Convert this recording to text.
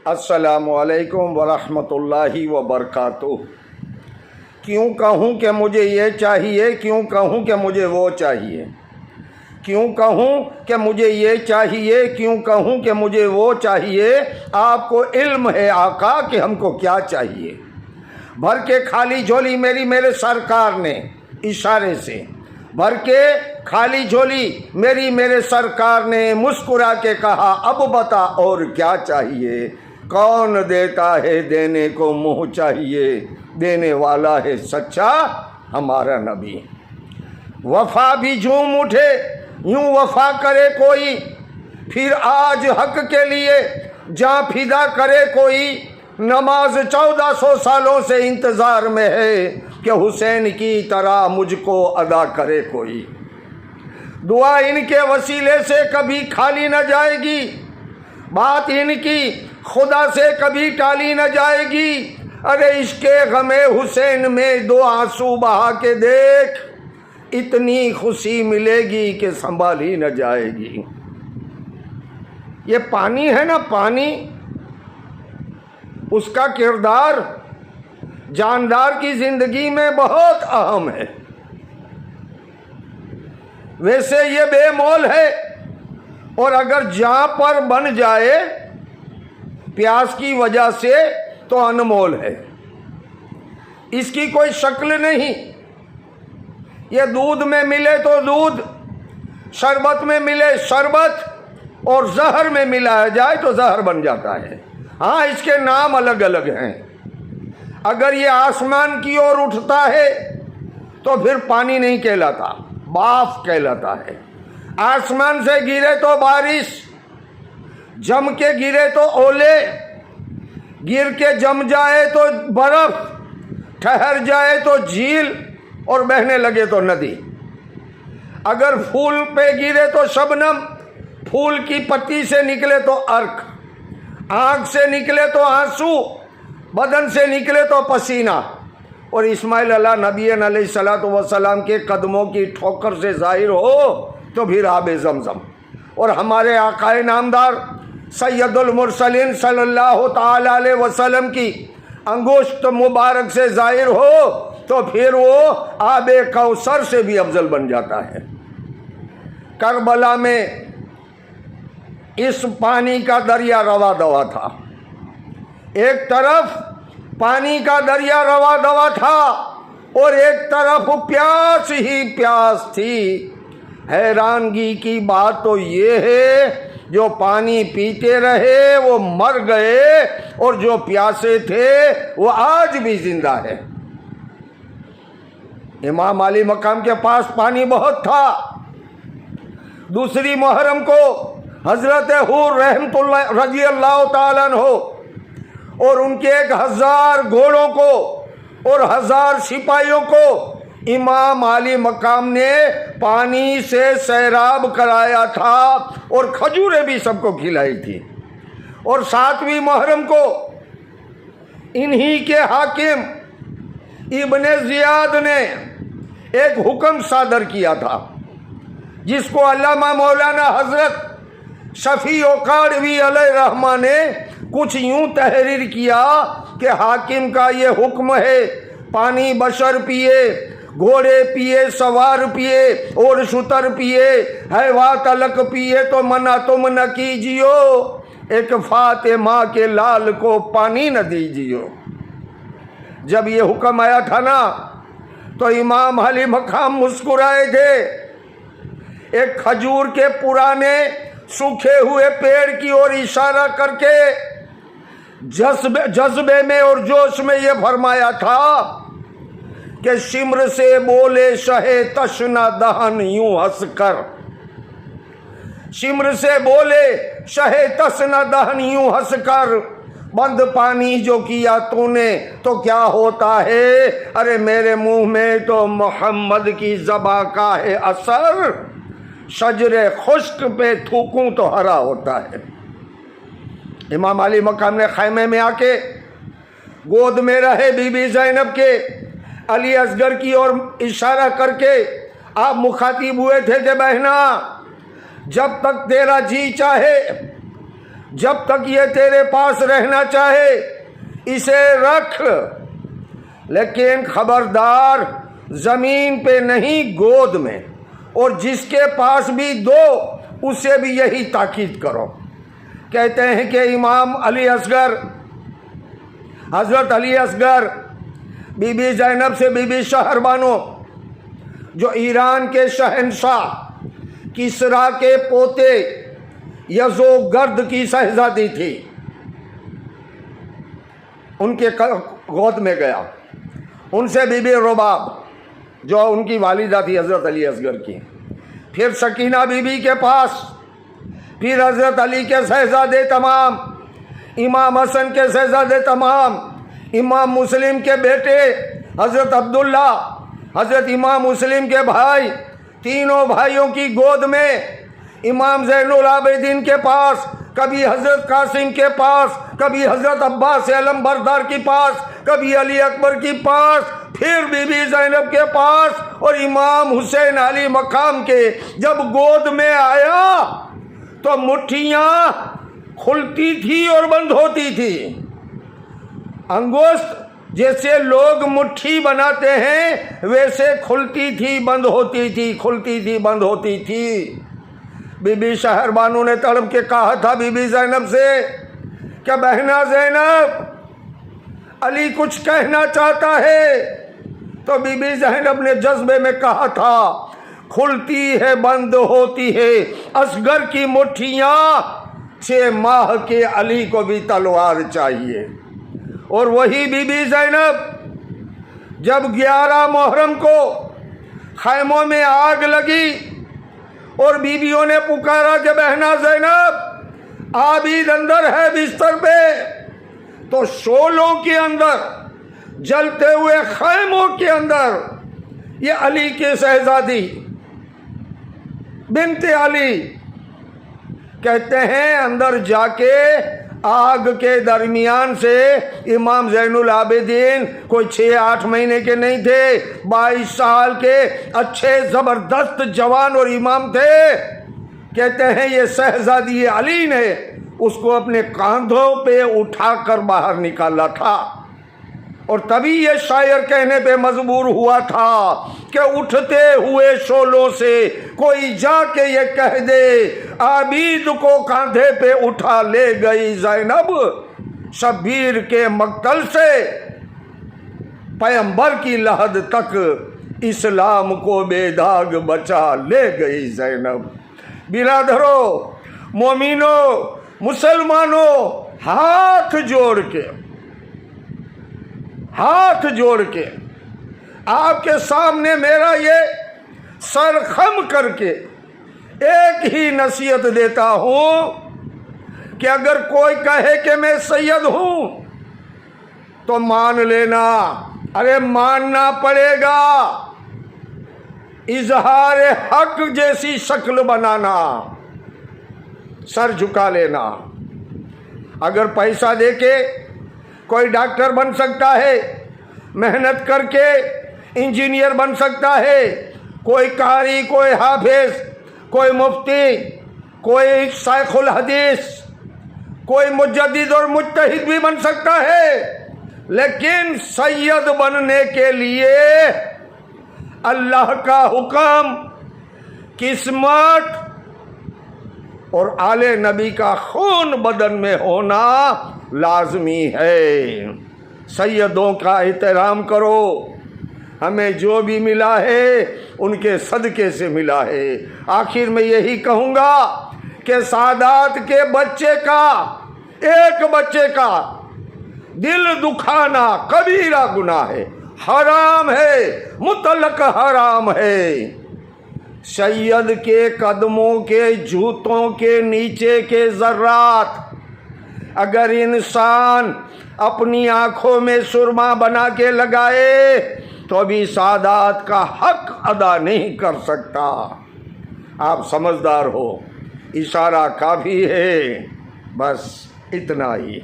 अस्सलामु अलैकुम वरहमतुल्लाहि वबरकातुहू। क्यों कहूँ कि मुझे ये चाहिए, क्यों कहूँ कि मुझे वो चाहिए, क्यों कहूँ कि मुझे ये चाहिए, क्यों कहूँ कि मुझे वो चाहिए। आपको इल्म है आका कि हमको क्या चाहिए। भर के खाली झोली मेरे सरकार ने इशारे से भर के खाली झोली मेरे सरकार ने मुस्कुरा के कहा, अब बता और क्या चाहिए। कौन देता है देने को मुँह चाहिए, देने वाला है सच्चा हमारा नबी। वफा भी झूम उठे यूं वफा करे कोई, फिर आज हक के लिए जा फिदा करे कोई। नमाज 1400 सालों से इंतज़ार में है कि हुसैन की तरह मुझको अदा करे कोई। दुआ इनके वसीले से कभी खाली न जाएगी, बात इनकी खुदा से कभी टाली न जाएगी। अरे इसके गमे हुसैन में 2 आंसू बहा के देख, इतनी खुशी मिलेगी कि संभाली न जाएगी। ये पानी है ना, पानी, उसका किरदार जानदार की जिंदगी में बहुत अहम है। वैसे ये बेमोल है, और अगर जहां पर बन जाए प्यास की वजह से तो अनमोल है। इसकी कोई शक्ल नहीं। ये दूध में मिले तो दूध, शरबत में मिले शरबत, और जहर में मिलाया जाए तो जहर बन जाता है। हाँ, इसके नाम अलग अलग हैं। अगर ये आसमान की ओर उठता है तो फिर पानी नहीं कहलाता, बाफ कहलाता है। आसमान से गिरे तो बारिश, जम के गिरे तो ओले, गिर के जम जाए तो बर्फ, ठहर जाए तो झील, और बहने लगे तो नदी। अगर फूल पे गिरे तो शबनम, फूल की पत्ती से निकले तो अर्क, आँख से निकले तो आंसू, बदन से निकले तो पसीना। और इस्माइल अल्लाह नबी अलैहिस्सलातु वस्सलाम के कदमों की ठोकर से जाहिर हो तो फिर आबे ज़मज़म, और हमारे आकाए नामदार सैयदुल मुरसलीन सल्लल्लाहु ताला अलैहि वसल्लम की अंगुष्ठ मुबारक से जाहिर हो तो फिर वो आबे कौसर से भी अफजल बन जाता है। करबला में इस पानी का दरिया रवा दवा था। एक तरफ पानी का दरिया रवा दवा था और एक तरफ प्यास ही प्यास थी। हैरानगी की बात तो ये है, जो पानी पीते रहे वो मर गए, और जो प्यासे थे वो आज भी जिंदा है। इमाम अली मकाम के पास पानी बहुत था। दूसरी मुहर्रम को हजरत हुर रहमतुल्लाह रजी अल्लाह ताला अन्हो और उनके 1000 घोड़ों को और 1000 सिपाहियों को इमाम अली मकाम ने पानी से सैराब कराया था, और खजूरें भी सबको खिलाई थी। और 7वीं मुहर्रम को इन्हीं के हाकिम इब्ने जियाद ने एक हुक्म सादर किया था, जिसको अल्लामा मौलाना हजरत शफी काड़वी अलैहिर्रहमा ने कुछ यूं तहरीर किया कि हाकिम का ये हुक्म है, पानी बशर पिए, घोड़े पिए, सवार पिए और शुतर पिए, हैवा तलक पिए तो मना तुम न कीजियो, एक फातिमा के लाल को पानी न दीजियो। जब ये हुक्म आया था ना तो इमाम अली मकाम मुस्कुराए थे। एक खजूर के पुराने सूखे हुए पेड़ की ओर इशारा करके जज्बे में और जोश में ये फरमाया था कि शिम्र से बोले शहे तशना दहन यूं हंसकर, शिम्र से बोले शहे तशना दहन यूं हंसकर, बंद पानी जो किया तूने तो क्या होता है। अरे मेरे मुंह में तो मोहम्मद की ज़बा का है असर, शजरे खुश्क पे थूकूं तो हरा होता है। इमाम अली मकाम ने खैमे में आके गोद में रहे बीबी ज़ैनब के अली असगर की ओर इशारा करके आप मुखातिब हुए थे कि बहना, जब तक तेरा जी चाहे जब तक ये तेरे पास रहना चाहे इसे रख, लेकिन खबरदार जमीन पे नहीं, गोद में। और जिसके पास भी दो उसे भी यही ताकीद करो। कहते हैं कि इमाम अली असगर, हजरत अली असगर बीबी ज़ैनब से बीबी शहरबानो, जो ईरान के शहंशाह किसरा के पोते यज़ोगर्द की शहजादी थी, उनके गोद में गया। उनसे बीबी रुबाब, जो उनकी वालिदा थी हज़रत अली असगर की, फिर सकीना बीबी के पास, फिर हज़रत अली के शहजादे तमाम, इमाम हसन के शहजादे तमाम, इमाम मुस्लिम के बेटे हज़रत अब्दुल्ला, हज़रत इमाम मुस्लिम के भाई, तीनों भाइयों की गोद में, इमाम ज़ैनुल आबिदीन के पास, कभी हज़रत कासिम के पास, कभी हज़रत अब्बास आलम बरदार के पास, कभी अली अकबर के पास, फिर बीबी ज़ैनब के पास, और इमाम हुसैन अली मकाम के जब गोद में आया तो मुट्ठियाँ खुलती थी और बंद होती थी। अंगुष्ठ जैसे लोग मुट्ठी बनाते हैं वैसे खुलती थी, बंद होती थी, खुलती थी, बंद होती थी। बीबी शहरबानो ने तड़प के कहा था बीबी ज़ैनब से क्या बहना ज़ैनब, अली कुछ कहना चाहता है। तो बीबी ज़ैनब ने जज्बे में कहा था, खुलती है बंद होती है असगर की मुट्ठियाँ, 6 माह के अली को भी तलवार चाहिए। और वही बीबी ज़ैनब जब 11 मुहर्रम को खैमों में आग लगी और बीबियों ने पुकारा कि बहना ज़ैनब आबिद अंदर है बिस्तर पे, तो शोलों के अंदर, जलते हुए खैमों के अंदर ये अली के शहजादी बिनते अली कहते हैं अंदर जाके आग के दरमियान से इमाम ज़ैनुल आबिदीन कोई 6-8 महीने के नहीं थे, 22 साल के अच्छे ज़बरदस्त जवान और इमाम थे। कहते हैं ये शहजादी अली ने उसको अपने कांधों पे उठाकर बाहर निकाला था। और तभी ये शायर कहने पे मजबूर हुआ था कि उठते हुए शोलों से कोई जाके ये कह दे आबिद को कांधे पे उठा ले गई ज़ैनब, शब्बीर के मक्तल से पैगंबर की लहद तक इस्लाम को बेदाग बचा ले गई ज़ैनब। बिरादरों, मोमिनों, मुसलमानों, हाथ जोड़ के आपके सामने मेरा ये सर खम करके एक ही नसीहत देता हूं कि अगर कोई कहे कि मैं सैयद हूं तो मान लेना, अरे मानना पड़ेगा। इजहार हक जैसी शक्ल बनाना, सर झुका लेना। अगर पैसा देके कोई डॉक्टर बन सकता है, मेहनत करके इंजीनियर बन सकता है, कोई कारी, कोई हाफिज, कोई मुफ्ती, कोई शाइखुल हदीस, कोई मुजद्दिद और मुज्तहिद भी बन सकता है, लेकिन सैयद बनने के लिए अल्लाह का हुक्म, किस्मत और आले नबी का खून बदन में होना लाजमी है। सैयदों का एहतराम करो, हमें जो भी मिला है उनके सदके से मिला है। आखिर में यही कहूँगा कि सादात के बच्चे का, एक बच्चे का दिल दुखाना कबीरा गुनाह है, हराम है, मुतलक हराम है। सैयद के कदमों के जूतों के नीचे के ज़र्रात अगर इंसान अपनी आंखों में सुरमा बना के लगाए तो भी सादात का हक अदा नहीं कर सकता। आप समझदार हो, इशारा काफ़ी है, बस इतना ही।